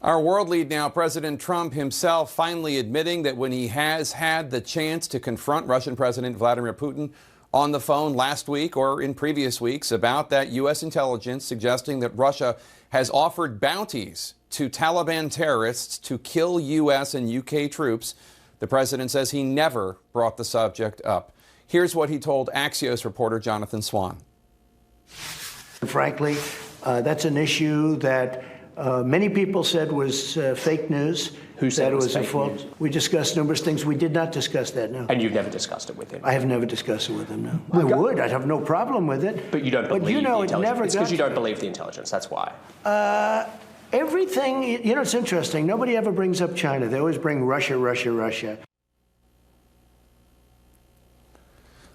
Our world lead now, President Trump himself finally admitting that when he has had the chance to confront Russian President Vladimir Putin on the phone last week or in previous weeks about that U.S. intelligence suggesting that Russia has offered bounties to Taliban terrorists to kill U.S. and U.K. troops, the president says he never brought the subject up. Here's what he told Axios reporter Jonathan Swan. Frankly, that's an issue that many people said was fake news. Who said it was fake news? We discussed numerous things. We did not discuss that, no. And you've never discussed it with him? I have never discussed it with him, no. I would. I'd have no problem with it. But you don't believe the intelligence? It's because you don't to believe the intelligence, that's why. Everything, you know, it's interesting. Nobody ever brings up China. They always bring Russia, Russia, Russia.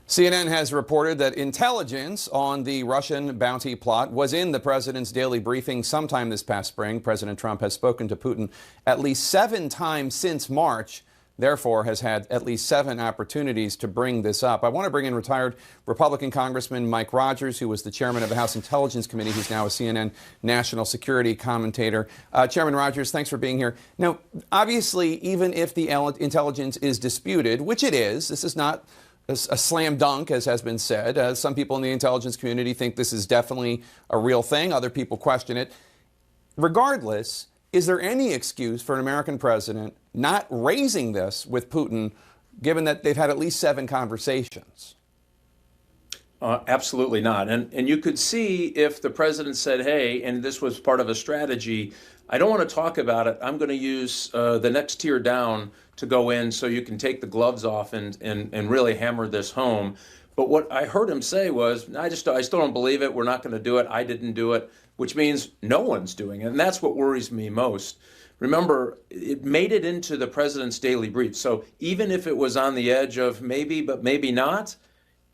CNN has reported that intelligence on the Russian bounty plot was in the president's daily briefing sometime this past spring. President Trump has spoken to Putin at least 7 times since March, therefore has had at least 7 opportunities to bring this up. I want to bring in retired Republican Congressman Mike Rogers, who was the chairman of the House Intelligence Committee. He's now a CNN national security commentator. Chairman Rogers, thanks for being here. Now, obviously, even if the intelligence is disputed, which it is, this is not a slam dunk, as has been said. Some people in the intelligence community think this is definitely a real thing. Other people question it. Regardless, is there any excuse for an American president not raising this with Putin, given that they've had at least 7 conversations? Absolutely not. And you could see if the president said, hey, and this was part of a strategy, I don't want to talk about it. I'm going to use the next tier down to go in so you can take the gloves off and really hammer this home. But what I heard him say was, I still don't believe it. We're not going to do it. I didn't do it, which means no one's doing it. And that's what worries me most. Remember, it made it into the president's daily brief. So even if it was on the edge of maybe, but maybe not,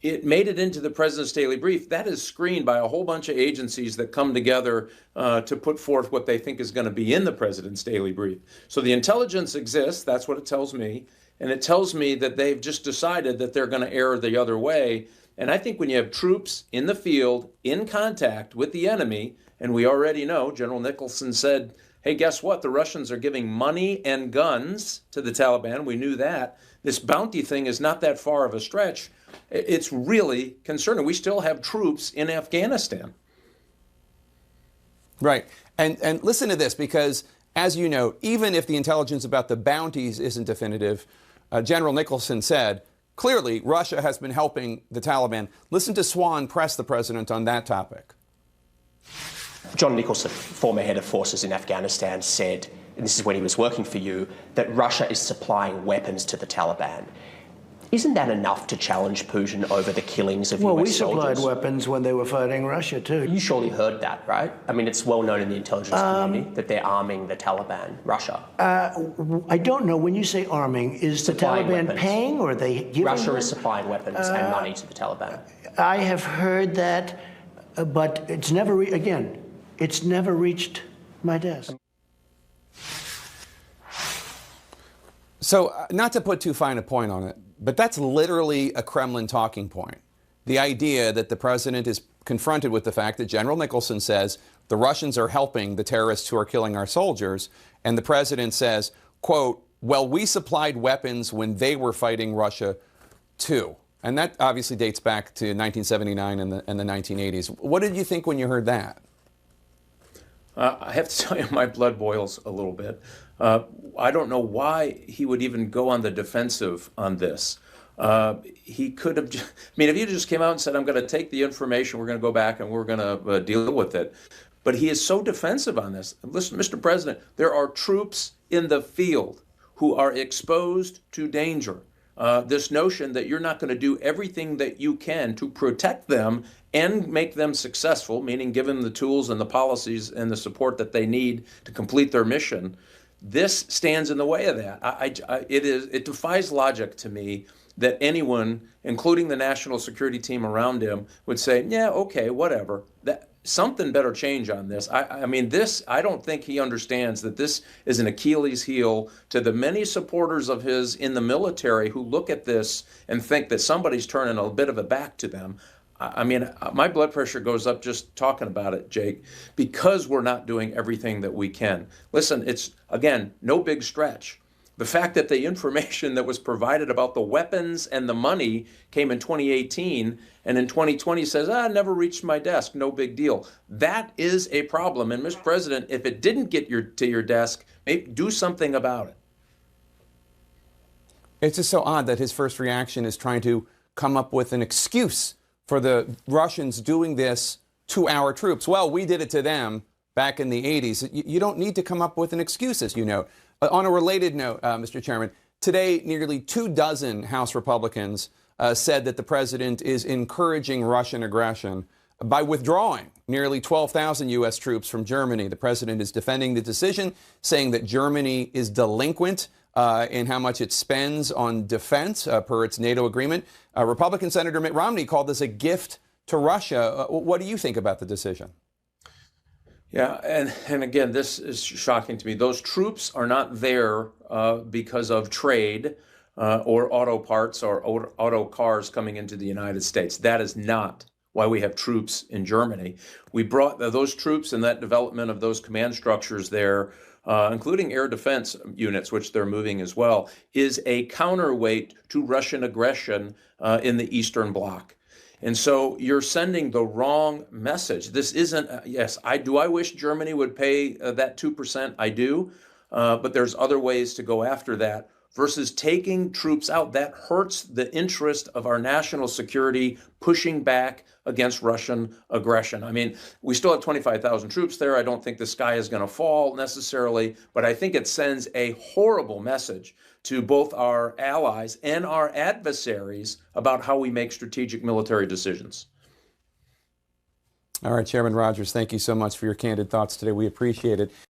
it made it into the president's daily brief. That is screened by a whole bunch of agencies that come together to put forth what they think is going to be in the president's daily brief. So the intelligence exists. That's what it tells me. And it tells me that they've just decided that they're going to err the other way. And I think when you have troops in the field, in contact with the enemy, and we already know, General Nicholson said, hey, guess what? The Russians are giving money and guns to the Taliban. We knew that. This bounty thing is not that far of a stretch. It's really concerning. We still have troops in Afghanistan. Right. And listen to this, because as you know, even if the intelligence about the bounties isn't definitive, General Nicholson said, clearly Russia has been helping the Taliban. Listen to Swan press the president on that topic. John Nicholson, former head of forces in Afghanistan, said, and this is when he was working for you, that Russia is supplying weapons to the Taliban. Isn't that enough to challenge Putin over the killings of US soldiers? Well, we supplied weapons when they were fighting Russia, too. You surely heard that, right? I mean, it's well known in the intelligence community that they're arming the Taliban, Russia. I don't know. When you say arming, is the Taliban weapons. Paying or are they giving Russia them? is supplying weapons and money to the Taliban. I have heard that, but it's never, it's never reached my desk. So, not to put too fine a point on it, but that's literally a Kremlin talking point. The idea that the president is confronted with the fact that General Nicholson says the Russians are helping the terrorists who are killing our soldiers, and the president says, quote, well, we supplied weapons when they were fighting Russia too. And that obviously dates back to 1979 and the 1980s. What did you think when you heard that? I have to tell you, my blood boils a little bit. I don't know why he would even go on the defensive on this. He could have, if he just came out and said, I'm going to take the information, we're going to go back and we're going to deal with it. But he is so defensive on this. Listen, Mr. President, there are troops in the field who are exposed to danger. This notion that you're not going to do everything that you can to protect them and make them successful, meaning give them the tools and the policies and the support that they need to complete their mission, this stands in the way of that. It defies logic to me that anyone, including the national security team around him, would say, yeah, okay, whatever. That something better change on this. I don't think he understands that this is an Achilles heel to the many supporters of his in the military who look at this and think that somebody's turning a bit of a back to them. I mean, my blood pressure goes up just talking about it, Jake, because we're not doing everything that we can. Listen, it's, again, no big stretch. The fact that the information that was provided about the weapons and the money came in 2018 and in 2020 says, never reached my desk, no big deal. That is a problem. And Mr. President, if it didn't get to your desk, maybe do something about it. It's just so odd that his first reaction is trying to come up with an excuse for the Russians doing this to our troops. Well, we did it to them back in the 80s. You don't need to come up with an excuse, as you know. On a related note, Mr. Chairman, today nearly 24 House Republicans said that the president is encouraging Russian aggression by withdrawing nearly 12,000 U.S. troops from Germany. The president is defending the decision, saying that Germany is delinquent in how much it spends on defense per its NATO agreement. Republican Senator Mitt Romney called this a gift to Russia. What do you think about the decision? Yeah, and again, this is shocking to me. Those troops are not there because of trade or auto parts or auto cars coming into the United States. That is not why we have troops in Germany. We brought those troops and that development of those command structures there, including air defense units, which they're moving as well, is a counterweight to Russian aggression in the Eastern Bloc. And so you're sending the wrong message. This isn't, yes, I wish Germany would pay that 2%. I do. But there's other ways to go after that versus taking troops out. That hurts the interest of our national security, pushing back against Russian aggression. I mean, we still have 25,000 troops there. I don't think the sky is going to fall necessarily, but I think it sends a horrible message to both our allies and our adversaries about how we make strategic military decisions. All right, Chairman Rogers, thank you so much for your candid thoughts today. We appreciate it.